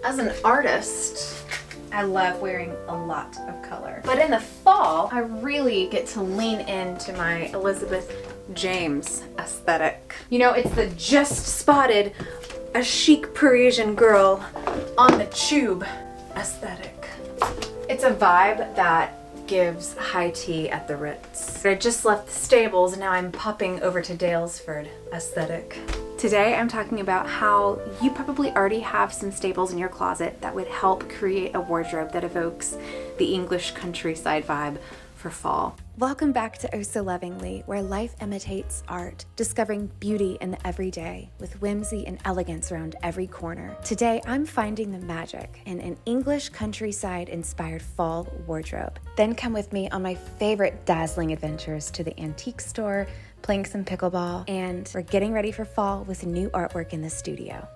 As an artist, I love wearing a lot of color. But in the fall, I really get to lean into my Elizabeth James aesthetic. You know, it's the just spotted a chic Parisian girl on the tube aesthetic. It's a vibe that gives high tea at the Ritz. I just left the stables and now I'm popping over to Daylesford aesthetic. Today I'm talking about how you probably already have some staples in your closet that would help create a wardrobe that evokes the English countryside vibe for fall. Welcome back to Oh So Lovingly, where life imitates art, discovering beauty in the everyday with whimsy and elegance around every corner. Today, I'm finding the magic in an English countryside-inspired fall wardrobe. Then come with me on my favorite dazzling adventures to the antique store, playing some pickleball, and we're getting ready for fall with new artwork in the studio.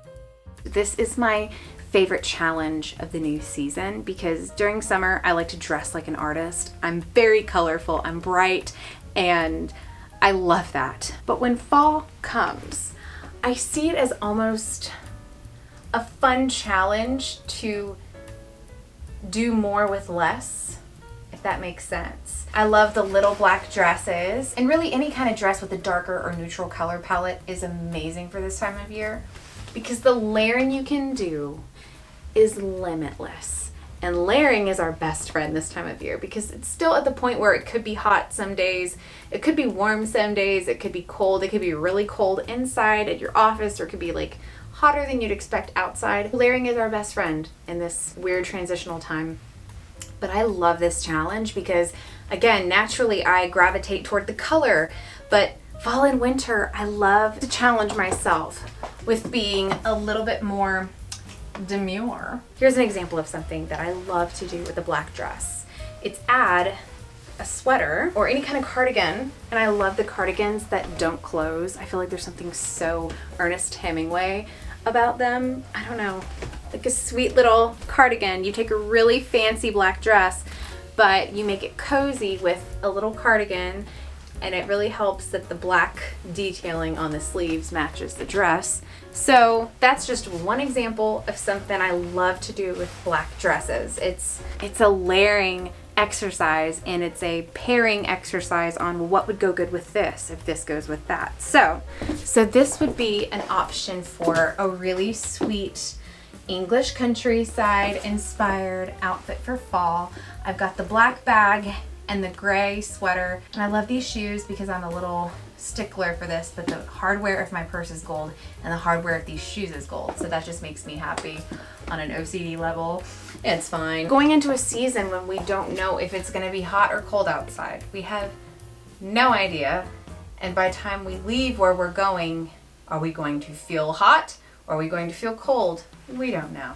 This is my favorite challenge of the new season because during summer I like to dress like an artist. I'm very colorful, I'm bright, and I love that. But when fall comes, I see it as almost a fun challenge to do more with less, if that makes sense. I love the little black dresses, and really any kind of dress with a darker or neutral color palette is amazing for this time of year because the layering you can do is limitless. And layering is our best friend this time of year because it's still at the point where it could be hot some days, it could be warm some days, it could be cold, it could be really cold inside at your office, or it could be like hotter than you'd expect outside. Layering is our best friend in this weird transitional time. But I love this challenge because, again, naturally I gravitate toward the color, but fall and winter, I love to challenge myself with being a little bit more demure. Here's an example of something that I love to do with a black dress. It's add a sweater or any kind of cardigan, and I love the cardigans that don't close. I feel like there's something so Ernest Hemingway about them. I don't know, like a sweet little cardigan. You take a really fancy black dress, but you make it cozy with a little cardigan, and it really helps that the black detailing on the sleeves matches the dress. So that's just one example of something I love to do with black dresses. It's a layering exercise, and it's a pairing exercise on what would go good with this if this goes with that. So this would be an option for a really sweet English countryside inspired outfit for fall. I've got the black bag and the gray sweater, and I love these shoes because I'm a little stickler for this, but the hardware of my purse is gold and the hardware of these shoes is gold, so that just makes me happy on an OCD level. It's fine. Going into a season when we don't know if it's going to be hot or cold outside, we have no idea, and by the time we leave where we're going, are we going to feel hot or are we going to feel cold? We don't know.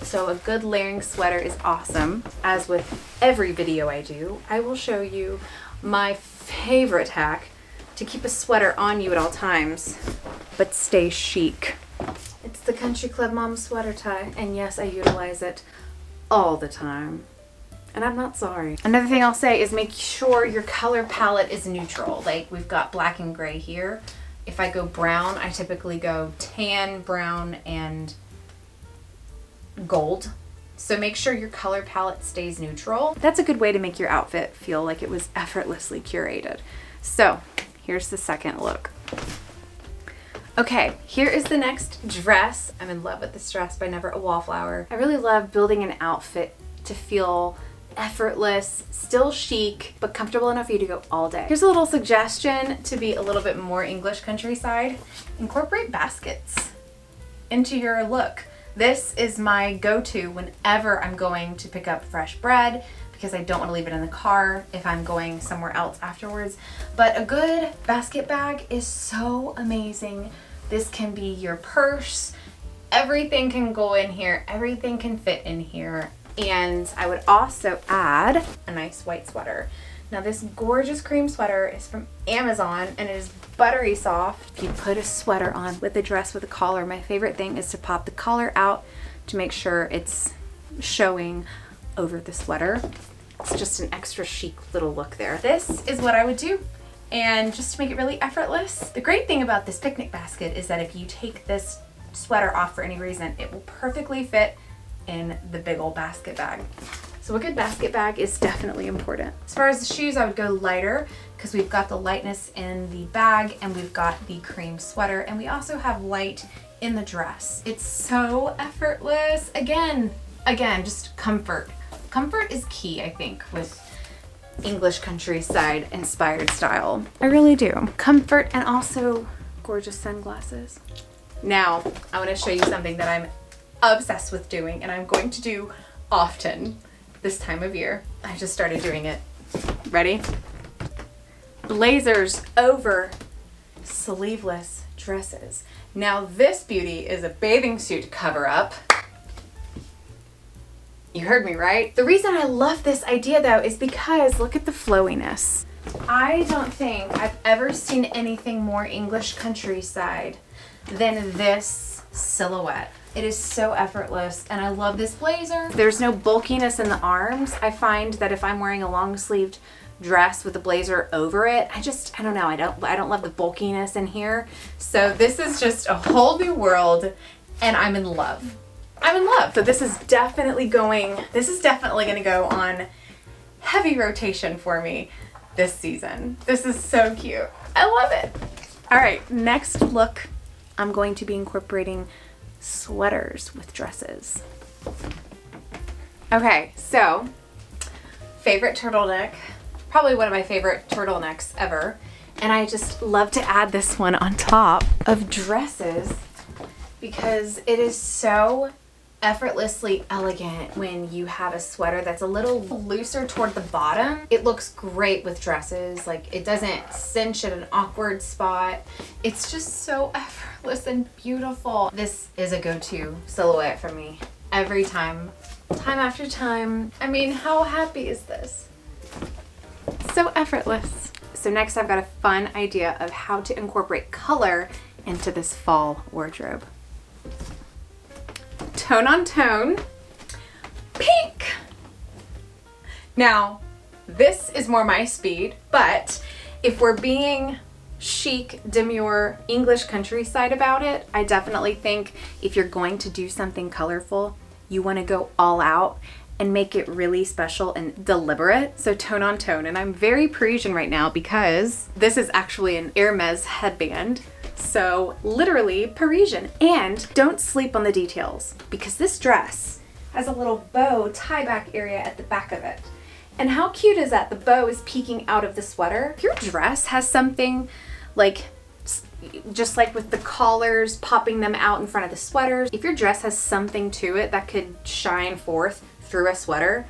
So a good layering sweater is awesome. As with every video I do, I will show you my favorite hack to keep a sweater on you at all times, but stay chic. It's the Country Club Mom sweater tie, and yes, I utilize it all the time, and I'm not sorry. Another thing I'll say is make sure your color palette is neutral. Like we've got black and gray here. If I go brown, I typically go tan, brown, and gold. So make sure your color palette stays neutral. That's a good way to make your outfit feel like it was effortlessly curated. So here's the second look. Okay, here is the next dress. I'm in love with this dress by Never a Wallflower. I really love building an outfit to feel effortless, still chic, but comfortable enough for you to go all day. Here's a little suggestion to be a little bit more English countryside. Incorporate baskets into your look. This is my go-to whenever I'm going to pick up fresh bread because I don't want to leave it in the car if I'm going somewhere else afterwards. But a good basket bag is so amazing. This can be your purse. Everything can go in here. Everything can fit in here. And I would also add a nice white sweater. Now this gorgeous cream sweater is from Amazon and it is buttery soft. If you put a sweater on with a dress with a collar, my favorite thing is to pop the collar out to make sure it's showing over the sweater. It's just an extra chic little look there. This is what I would do. And just to make it really effortless, the great thing about this picnic basket is that if you take this sweater off for any reason, it will perfectly fit in the big old basket bag. So a good basket bag is definitely important. As far as the shoes, I would go lighter because we've got the lightness in the bag and we've got the cream sweater, and we also have light in the dress. It's so effortless. Again, just comfort. Comfort is key, I think, with English countryside inspired style. I really do. Comfort and also gorgeous sunglasses. Now, I want to show you something that I'm obsessed with doing, and I'm going to do often this time of year. I just started doing it. Ready? Blazers over sleeveless dresses. Now this beauty is a bathing suit cover up. You heard me right. The reason I love this idea though is because look at the flowiness. I don't think I've ever seen anything more English countryside than this silhouette. It is so effortless, and I love this blazer. There's no bulkiness in the arms. I find that if I'm wearing a long sleeved dress with a blazer over it, I don't know, I don't love the bulkiness in here. So this is just a whole new world, and I'm in love. I'm in love. So this is definitely gonna go on heavy rotation for me this season. This is so cute. I love it. All right, next look, I'm going to be incorporating sweaters with dresses. Okay, so favorite turtleneck, probably one of my favorite turtlenecks ever, and I just love to add this one on top of dresses because it is so effortlessly elegant when you have a sweater that's a little looser toward the bottom. It looks great with dresses. Like, it doesn't cinch at an awkward spot. It's just so effortless and beautiful. This is a go-to silhouette for me every time after time. I mean, how happy is this? So effortless. So next I've got a fun idea of how to incorporate color into this fall wardrobe. Tone on tone, pink. Now, this is more my speed, but if we're being chic, demure, English countryside about it, I definitely think if you're going to do something colorful, you want to go all out and make it really special and deliberate. So tone on tone. And I'm very Parisian right now because this is actually an 𝑫𝑬𝑻𝑨𝑰𝑳𝑺 headband. So literally Parisian. And don't sleep on the details because this dress has a little bow tie back area at the back of it. And how cute is that? The bow is peeking out of the sweater. If your dress has something like, just like with the collars, popping them out in front of the sweaters, if your dress has something to it that could shine forth through a sweater,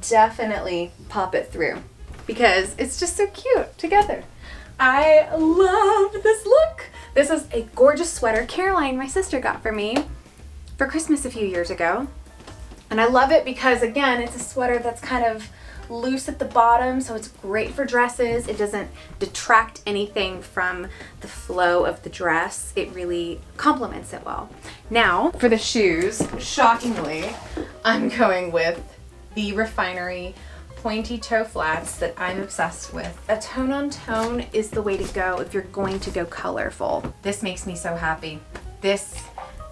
definitely pop it through because it's just so cute together. I love this look. This is a gorgeous sweater Caroline, my sister, got for me for Christmas a few years ago. And I love it because, again, it's a sweater that's kind of loose at the bottom, so it's great for dresses. It doesn't detract anything from the flow of the dress. It really complements it well. Now, for the shoes, shockingly, I'm going with the Refinery pointy toe flats that I'm obsessed with. A tone on tone is the way to go if you're going to go colorful. This makes me so happy. This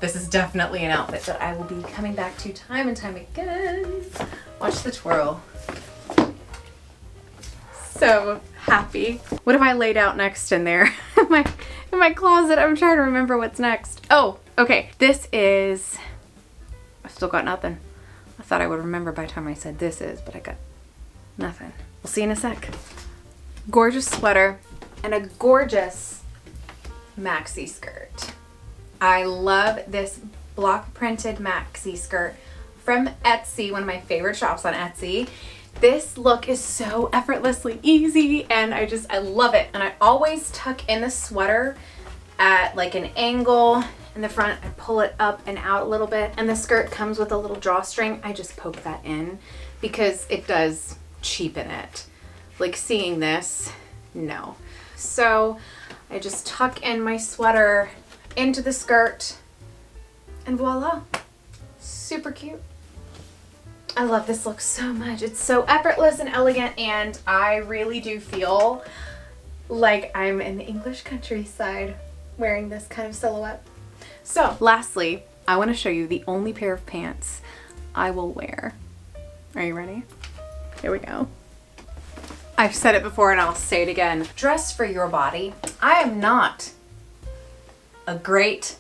is definitely an outfit that I will be coming back to time and time again. Watch the twirl. So happy. What have I laid out next in there? in my closet. I'm trying to remember what's next. Oh, okay. This is, I've still got nothing. I thought I would remember by the time I said this is, but I got nothing. We'll see in a sec. Gorgeous sweater and a gorgeous maxi skirt. I love this block printed maxi skirt from Etsy, one of my favorite shops on Etsy. This look is so effortlessly easy and I love it. And I always tuck in the sweater at like an angle in the front. I pull it up and out a little bit, and the skirt comes with a little drawstring. I just poke that in because it does cheapen it. Like seeing this, no. So I just tuck in my sweater into the skirt and voila, super cute. I love this look so much. It's so effortless and elegant, and I really do feel like I'm in the English countryside wearing this kind of silhouette. So lastly, I want to show you the only pair of pants I will wear. Are you ready? Here we go. I've said it before and I'll say it again. Dress for your body. I am not a great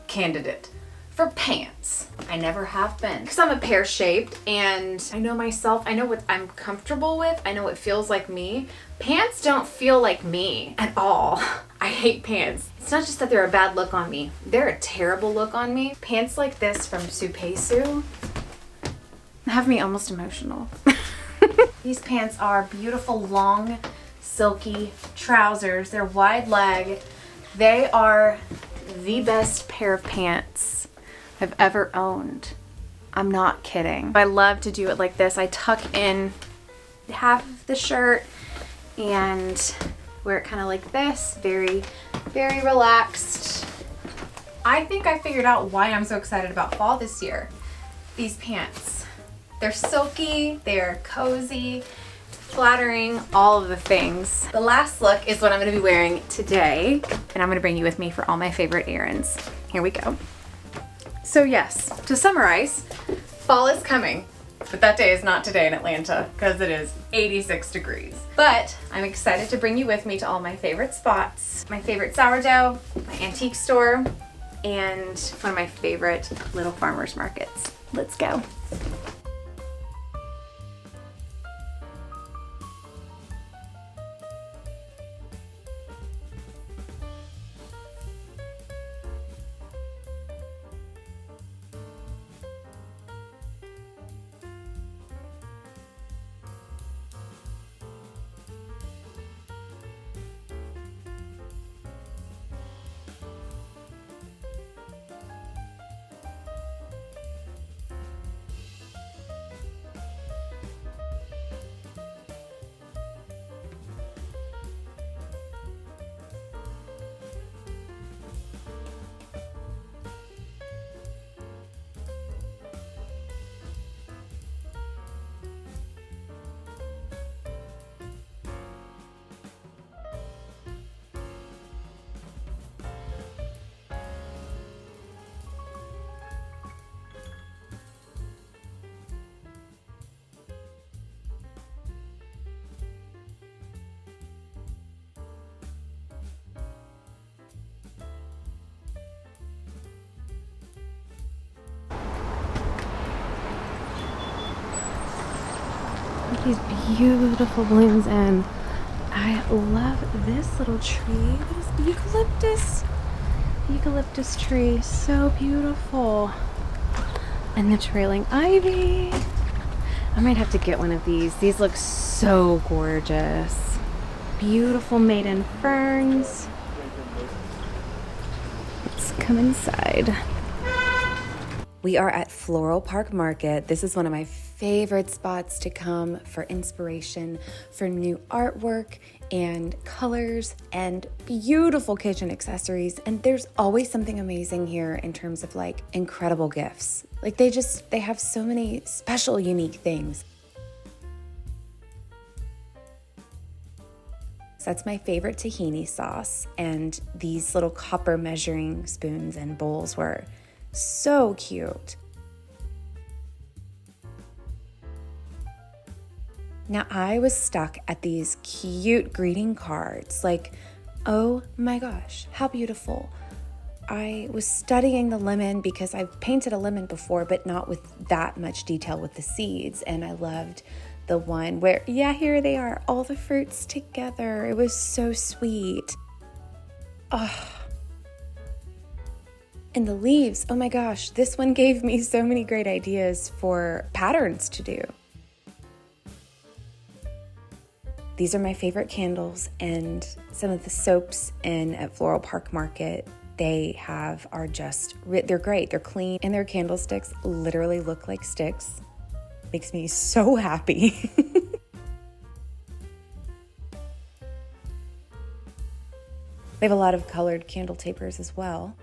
candidate for pants. I never have been. Because I'm a pear-shaped and I know myself. I know what I'm comfortable with. I know what feels like me. Pants don't feel like me at all. I hate pants. It's not just that they're a bad look on me. They're a terrible look on me. Pants like this from 𝑠upeisu have me almost emotional. These pants are beautiful, long, silky trousers. They're wide leg. They are the best pair of pants I've ever owned. I'm not kidding. I love to do it like this. I tuck in half of the shirt and wear it kind of like this. Very, very relaxed. I think I figured out why I'm so excited about fall this year. These pants. They're silky, they're cozy, flattering, all of the things. The last look is what I'm gonna be wearing today, and I'm gonna bring you with me for all my favorite errands. Here we go. So yes, to summarize, fall is coming, but that day is not today in Atlanta because it is 86 degrees. But I'm excited to bring you with me to all my favorite spots, my favorite sourdough, my antique store, and one of my favorite little farmers markets. Let's go. These beautiful blooms, and I love this little tree. What is eucalyptus tree, so beautiful. And the trailing ivy. I might have to get one of these. These look so gorgeous. Beautiful maiden ferns. Let's come inside. We are at Floral Park Market. This is one of my favorite spots to come for inspiration for new artwork and colors and beautiful kitchen accessories. And there's always something amazing here in terms of like incredible gifts. Like they have so many special, unique things. So that's my favorite tahini sauce. And these little copper measuring spoons and bowls were so cute. Now I was stuck at these cute greeting cards. Like, oh my gosh, how beautiful. I was studying the lemon because I've painted a lemon before, but not with that much detail with the seeds. And I loved the one where, yeah, here they are, all the fruits together. It was so sweet. Oh. And the leaves, oh my gosh, this one gave me so many great ideas for patterns to do. These are my favorite candles, and some of the soaps at Floral Park Market they have are just, they're great. They're clean, and their candlesticks literally look like sticks. Makes me so happy. They have a lot of colored candle tapers as well.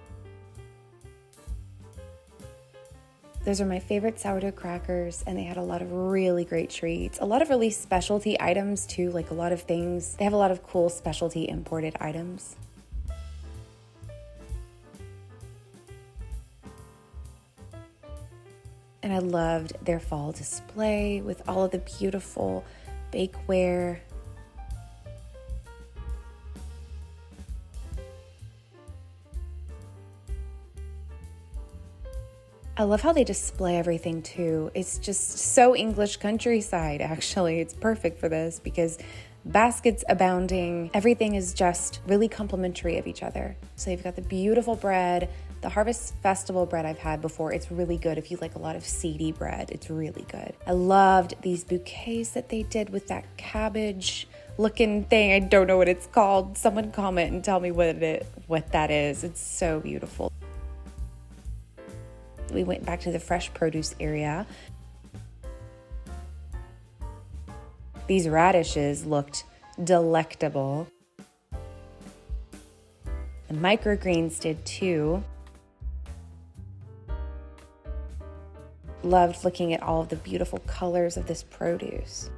Those are my favorite sourdough crackers, and they had a lot of really great treats. A lot of really specialty items too, like a lot of things. They have a lot of cool specialty imported items. And I loved their fall display with all of the beautiful bakeware. I love how they display everything too. It's just so English countryside, actually. It's perfect for this because baskets abounding. Everything is just really complimentary of each other. So you've got the beautiful bread, the Harvest Festival bread I've had before. It's really good if you like a lot of seedy bread. It's really good. I loved these bouquets that they did with that cabbage looking thing. I don't know what it's called. Someone comment and tell me what that is. It's so beautiful. We went back to the fresh produce area. These radishes looked delectable. The microgreens did too. Loved looking at all of the beautiful colors of this produce.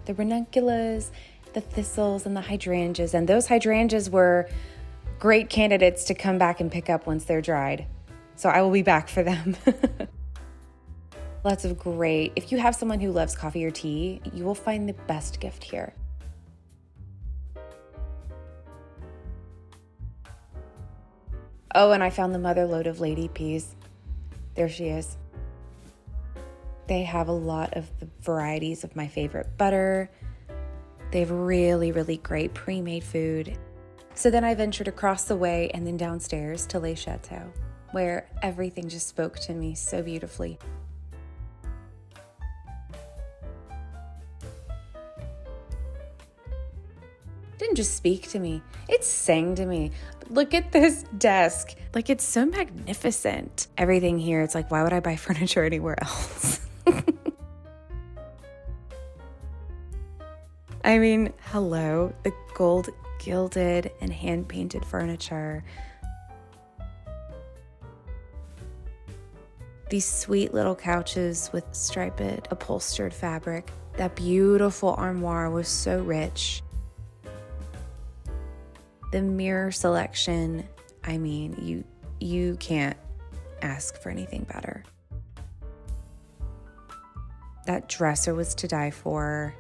The ranunculus, the thistles, and the hydrangeas. And those hydrangeas were great candidates to come back and pick up once they're dried. So I will be back for them. Lots of great. If you have someone who loves coffee or tea, you will find the best gift here. Oh, and I found the mother lode of lady peas. There she is. They have a lot of the varieties of my favorite butter. They have really, really great pre-made food. So then I ventured across the way and then downstairs to Le Chateau, where everything just spoke to me so beautifully. It didn't just speak to me, it sang to me. Look at this desk. Like, it's so magnificent. Everything here, it's like, why would I buy furniture anywhere else? I mean, hello, the gold gilded and hand-painted furniture. These sweet little couches with striped upholstered fabric. That beautiful armoire was so rich. The mirror selection, I mean, you can't ask for anything better. That dresser was to die for.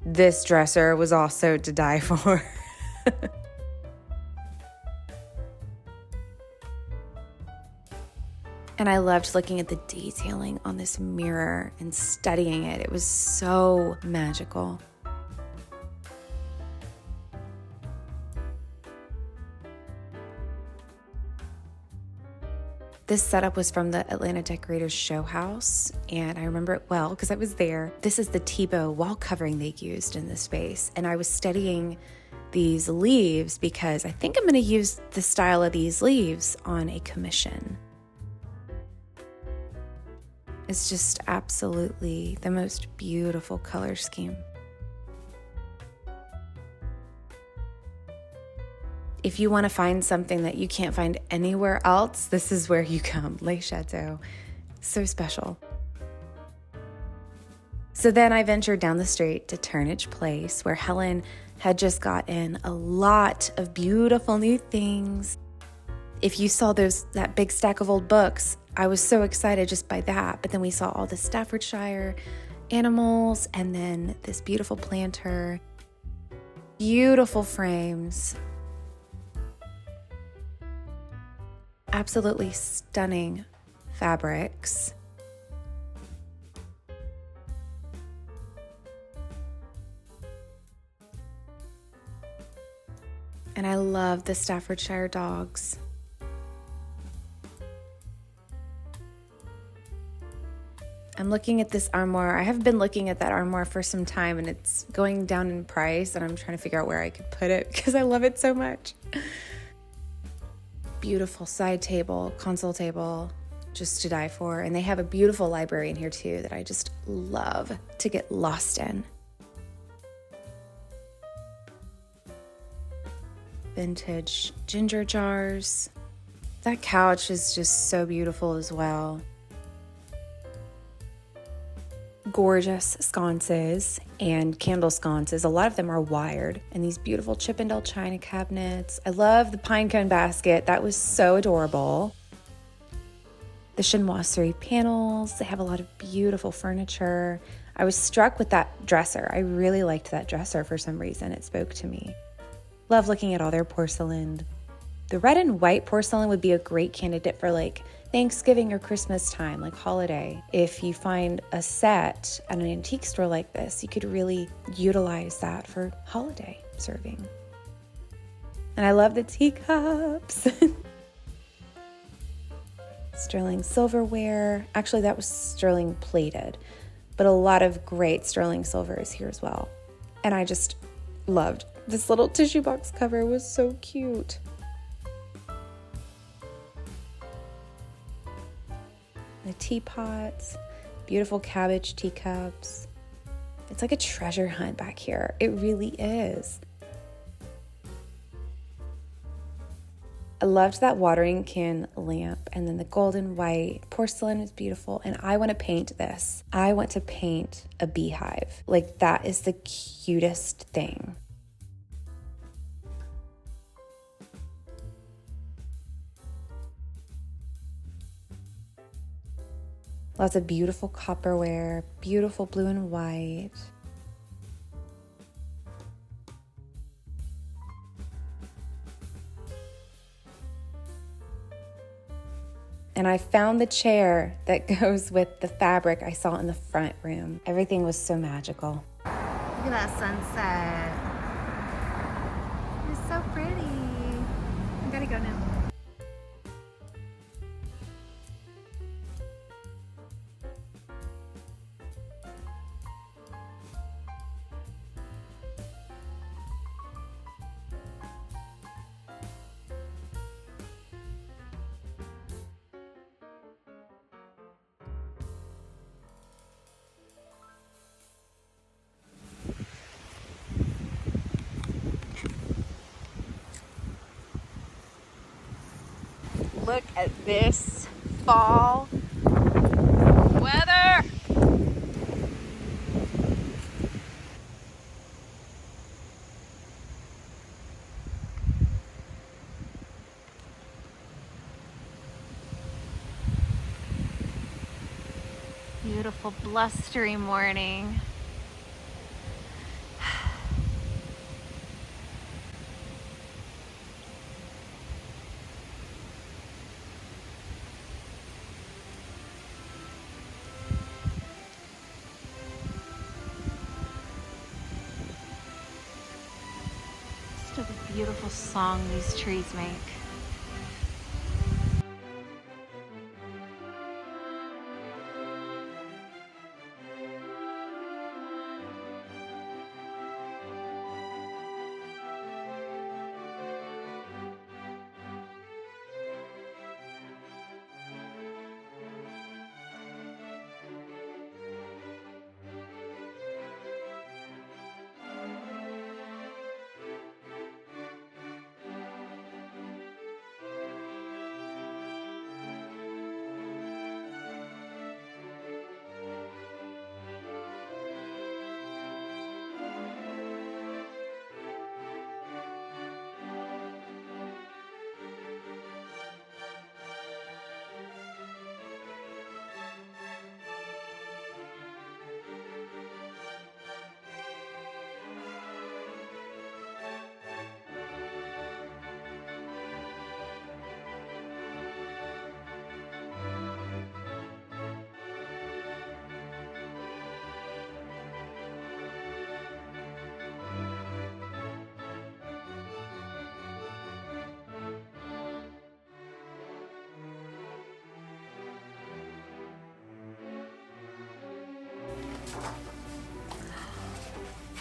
This dresser was also to die for. And I loved looking at the detailing on this mirror and studying it. It was so magical. This setup was from the Atlanta Decorators Show House, and I remember it well because I was there. This is the 𝑇𝑏𝑜 wall covering they used in this space, and I was studying these leaves because I think I'm going to use the style of these leaves on a commission. It's just absolutely the most beautiful color scheme. If you want to find something that you can't find anywhere else, this is where you come. Le Chateau. So special. So then I ventured down the street to Turnage Place, where Helen had just gotten a lot of beautiful new things. If you saw that big stack of old books, I was so excited just by that. But then we saw all the Staffordshire animals and then this beautiful planter. Beautiful frames. Absolutely stunning fabrics. And I love the Staffordshire dogs. I'm looking at this armoire. I have been looking at that armoire for some time and it's going down in price and I'm trying to figure out where I could put it because I love it so much. Beautiful side table, console table, just to die for. And they have a beautiful library in here too that I just love to get lost in. Vintage ginger jars. That couch is just so beautiful as well. gorgeous sconces and candle sconces. A lot of them are wired, and these beautiful Chippendale china cabinets. I love the pine cone basket. That was so adorable. The Chinoiserie panels. They have a lot of beautiful furniture. I was struck with that dresser. I really liked that dresser for some reason. It spoke to me. Love looking at all their porcelain. The red and white porcelain would be a great candidate for like Thanksgiving or Christmas time, like holiday. If you find a set at an antique store like this, you could really utilize that for holiday serving. And I love the teacups. Sterling silverware. Actually, that was sterling plated, but a lot of great sterling silver is here as well. And I just loved this little tissue box cover. It was so cute. The teapots, beautiful cabbage teacups. It's like a treasure hunt back here. It really is. I loved that watering can lamp, and then the golden white porcelain is beautiful, and I want to paint this. I want to paint a beehive. Like, that is the cutest thing. Lots of beautiful copperware, beautiful blue and white. And I found the chair that goes with the fabric I saw in the front room. Everything was so magical. Look at that sunset. It's so pretty. I gotta go now. Look at this fall weather. Beautiful blustery morning. Just a beautiful song these trees make.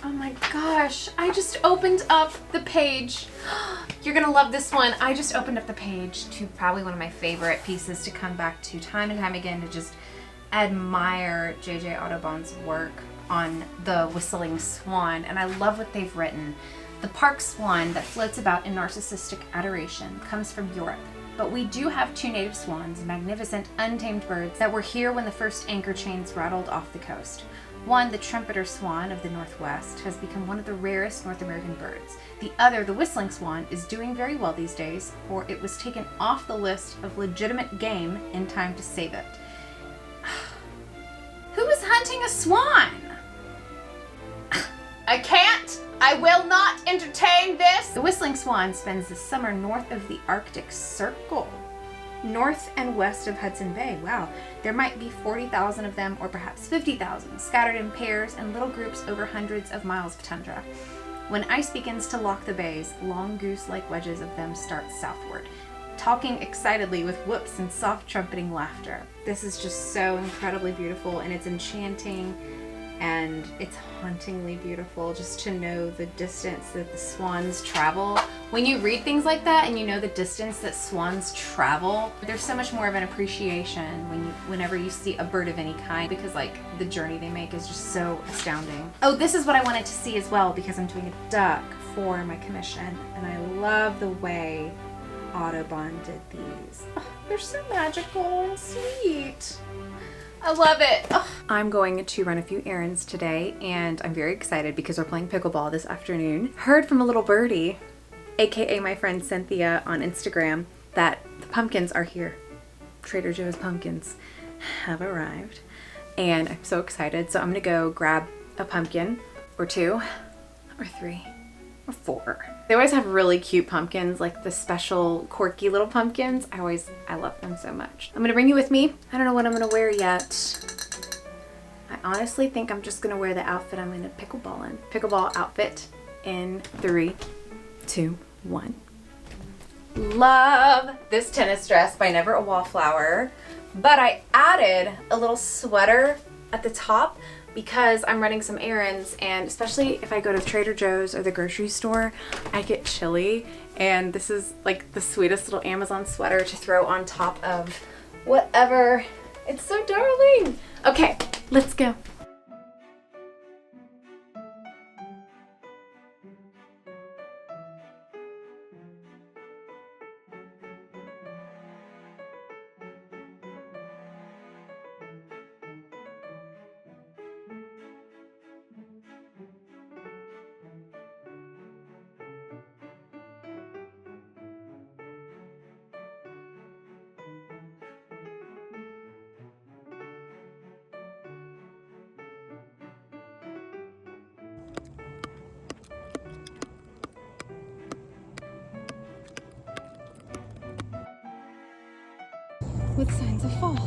Oh my gosh, I just opened up the page. You're gonna love this one. I just opened up the page to probably one of my favorite pieces to come back to time and time again to just admire J.J. Audubon's work on the whistling swan. And I love what they've written. The park swan that floats about in narcissistic adoration comes from Europe but we do have 2 native swans, magnificent untamed birds that were here when the first anchor chains rattled off the coast. One, the trumpeter swan of the Northwest, has become one of the rarest North American birds. The other, the whistling swan, is doing very well these days, for it was taken off the list of legitimate game in time to save it. Who is hunting a swan? I can't! I will not entertain this! The whistling swan spends the summer north of the Arctic Circle. North and west of Hudson Bay. Wow, there might be 40,000 of them or perhaps 50,000, scattered in pairs and little groups over hundreds of miles of tundra. When ice begins to lock the bays, long goose-like wedges of them start southward, talking excitedly with whoops and soft trumpeting laughter. This is just so incredibly beautiful, and it's enchanting, and it's hauntingly beautiful just to know the distance that the swans travel. When you read things like that and you know the distance that swans travel, there's so much more of an appreciation whenever you see a bird of any kind, because like the journey they make is just so astounding. Oh, this is what I wanted to see as well, because I'm doing a duck for my commission, and I love the way Audubon did these. Oh, they're so magical and sweet. I love it. Ugh. I'm going to run a few errands today, and I'm very excited because we're playing pickleball this afternoon. Heard from a little birdie, aka my friend Cynthia on Instagram, that the pumpkins are here. Trader Joe's pumpkins have arrived, and I'm so excited. So I'm gonna go grab a pumpkin or 2 or 3 or 4. They always have really cute pumpkins, like the special quirky little pumpkins. I love them so much. I'm gonna bring you with me. I don't know what I'm gonna wear yet. I honestly think I'm just gonna wear the outfit I'm gonna pickleball in. Pickleball outfit in 3, 2, 1. Love this tennis dress by Never a Wallflower, but I added a little sweater at the top because I'm running some errands, and especially if I go to Trader Joe's or the grocery store, I get chilly, and this is like the sweetest little Amazon sweater to throw on top of whatever. It's so darling. Okay, let's go. With signs of fall.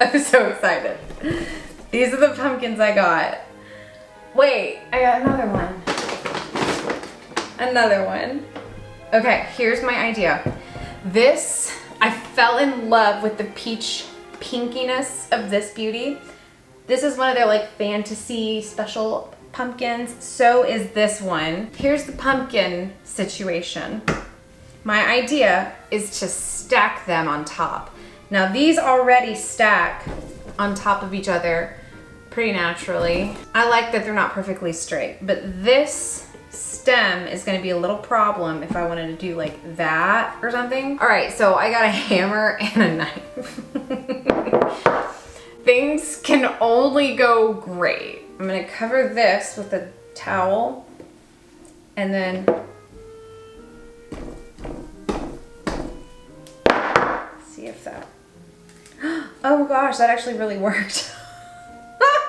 I'm so excited. These are the pumpkins I got. Wait, I got another one. Another one. Okay, here's my idea. This, I fell in love with the peach pinkiness of this beauty. This is one of their like fantasy special pumpkins. So is this one. Here's the pumpkin situation. My idea is to stack them on top. Now these already stack on top of each other pretty naturally. I like that they're not perfectly straight, but this stem is gonna be a little problem if I wanted to do like that or something. All right, so I got a hammer and a knife. Things can only go great. I'm gonna cover this with a towel and then, see that. Oh gosh, that actually really worked.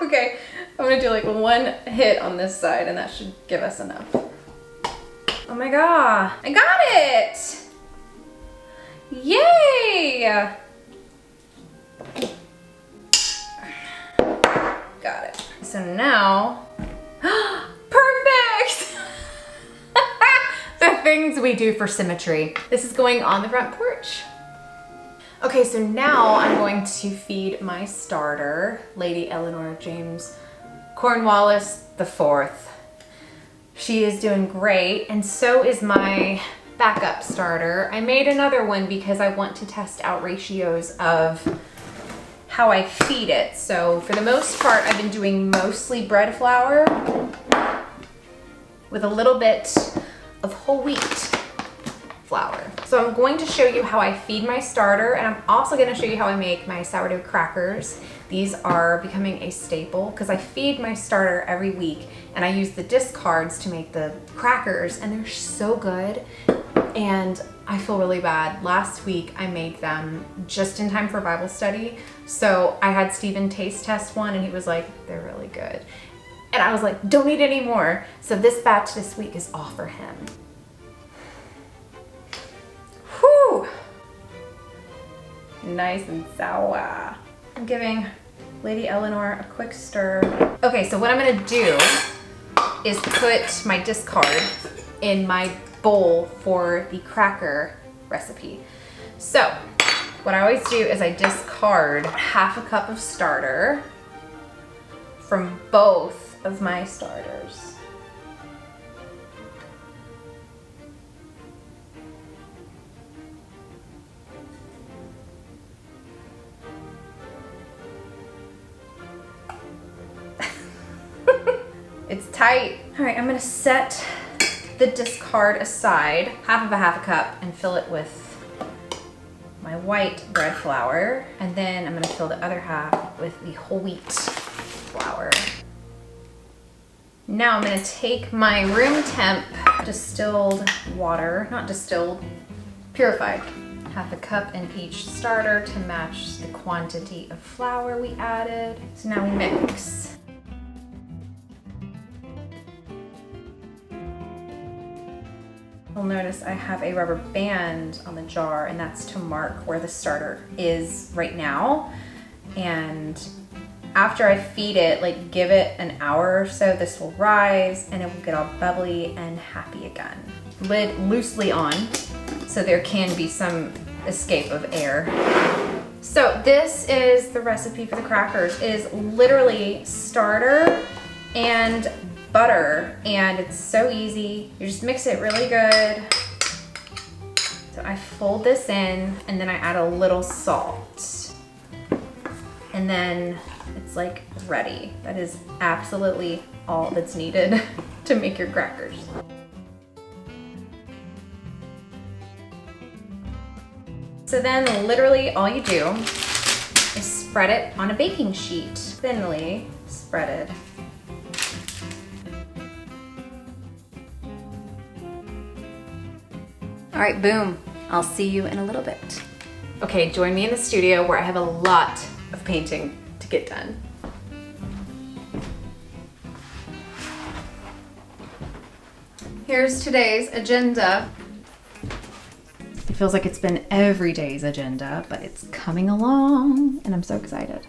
Okay, I'm gonna do like one hit on this side and that should give us enough. Oh my god, I got it! Yay! Got it. So now, perfect! The things we do for symmetry. This is going on the front porch. Okay, so now I'm going to feed my starter, Lady Eleanor James Cornwallis IV. She is doing great, and so is my backup starter. I made another one because I want to test out ratios of how I feed it. So for the most part, I've been doing mostly bread flour with a little bit of whole wheat flour. So I'm going to show you how I feed my starter, and I'm also going to show you how I make my sourdough crackers. These are becoming a staple because I feed my starter every week, and I use the discards to make the crackers, and they're so good. And I feel really bad. Last week I made them just in time for Bible study. So I had Steven taste test one, and he was like, they're really good. And I was like, don't eat any more. So this batch this week is all for him. Whew. Nice and sour. I'm giving Lady Eleanor a quick stir. Okay, so what I'm gonna do is put my discard in my bowl for the cracker recipe. So what I always do is I discard half a cup of starter from both of my starters. It's tight. All right, I'm gonna set the discard aside, half a cup, and fill it with my white bread flour. And then I'm gonna fill the other half with the whole wheat flour. Now I'm gonna take my room temp distilled water, not distilled, purified. Half a cup in each starter to match the quantity of flour we added. So now we mix. You'll notice I have a rubber band on the jar, and that's to mark where the starter is right now. And after I feed it, like give it an hour or so, this will rise and it will get all bubbly and happy again. Lid loosely on, so there can be some escape of air. So this is the recipe for the crackers. It is literally starter and butter, and it's so easy. You just mix it really good. So I fold this in, and then I add a little salt. And then it's like ready. That is absolutely all that's needed to make your crackers. So then literally all you do is spread it on a baking sheet, thinly spreaded. All right, boom. I'll see you in a little bit. Okay, join me in the studio where I have a lot of painting to get done. Here's today's agenda. It feels like it's been every day's agenda, but it's coming along and I'm so excited.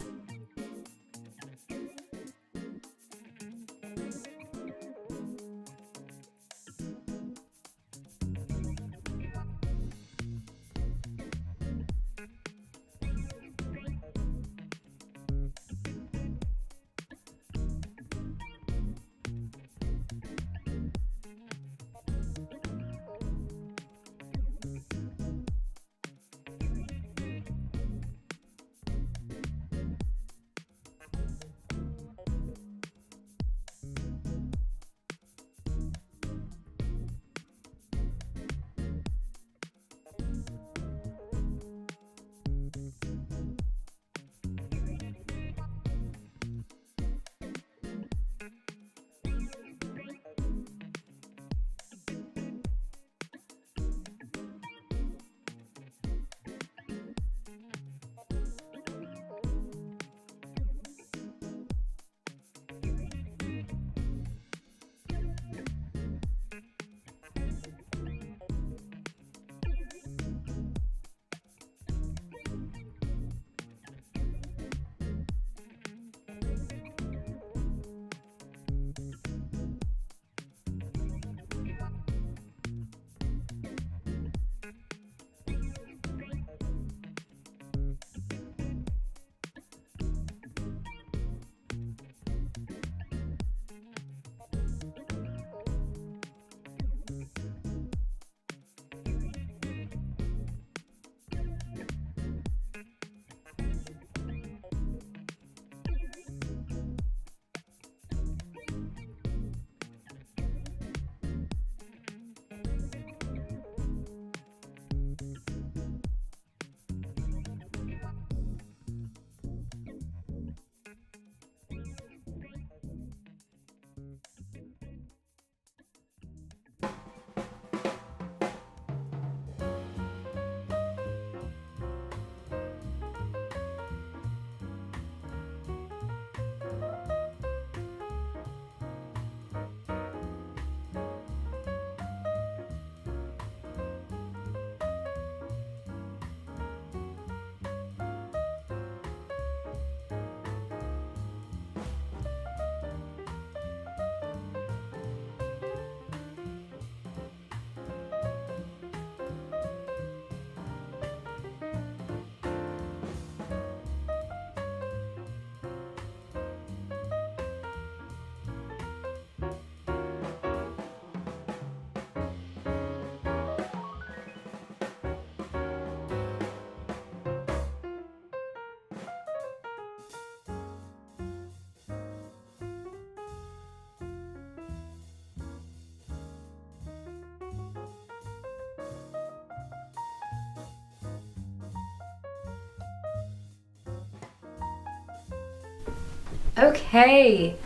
Okay,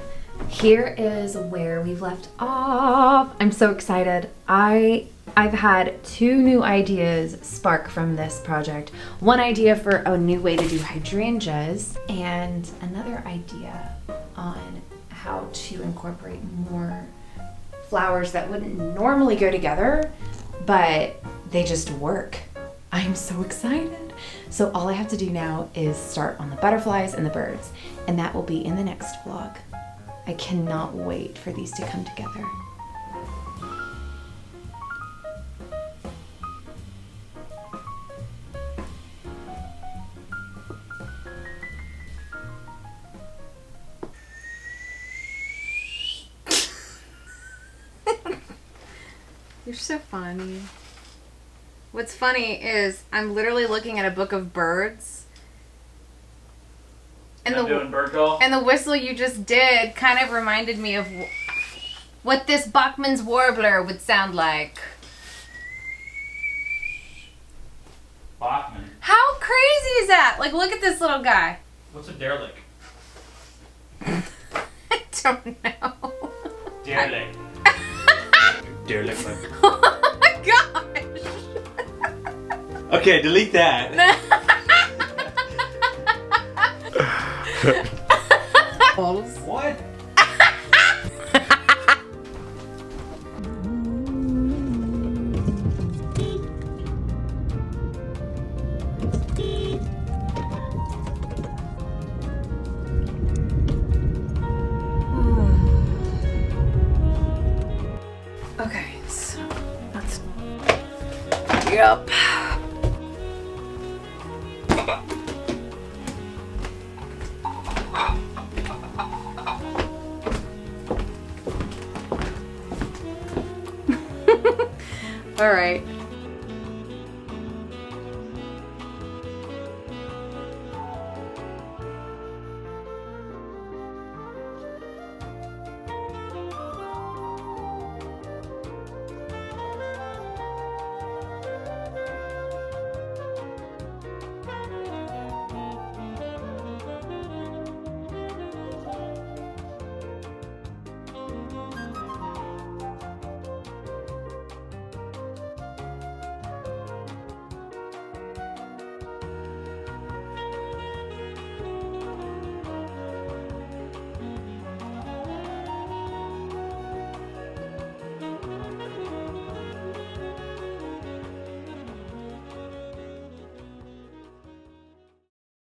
here is where we've left off. I'm so excited. I've had 2 new ideas spark from this project. One idea for a new way to do hydrangeas, and another idea on how to incorporate more flowers that wouldn't normally go together, but they just work. I'm so excited. So all I have to do now is start on the butterflies and the birds, and that will be in the next vlog. I cannot wait for these to come together. You're so funny. What's funny is I'm literally looking at a book of birds. And I'm doing bird call. And the whistle you just did kind of reminded me of what this Bachman's warbler would sound like. Bachman. How crazy is that? Like, look at this little guy. What's a derelict? I don't know. Derelict. Derelict. Oh my gosh. Okay, delete that. What? Okay, so let's. Yep. All right.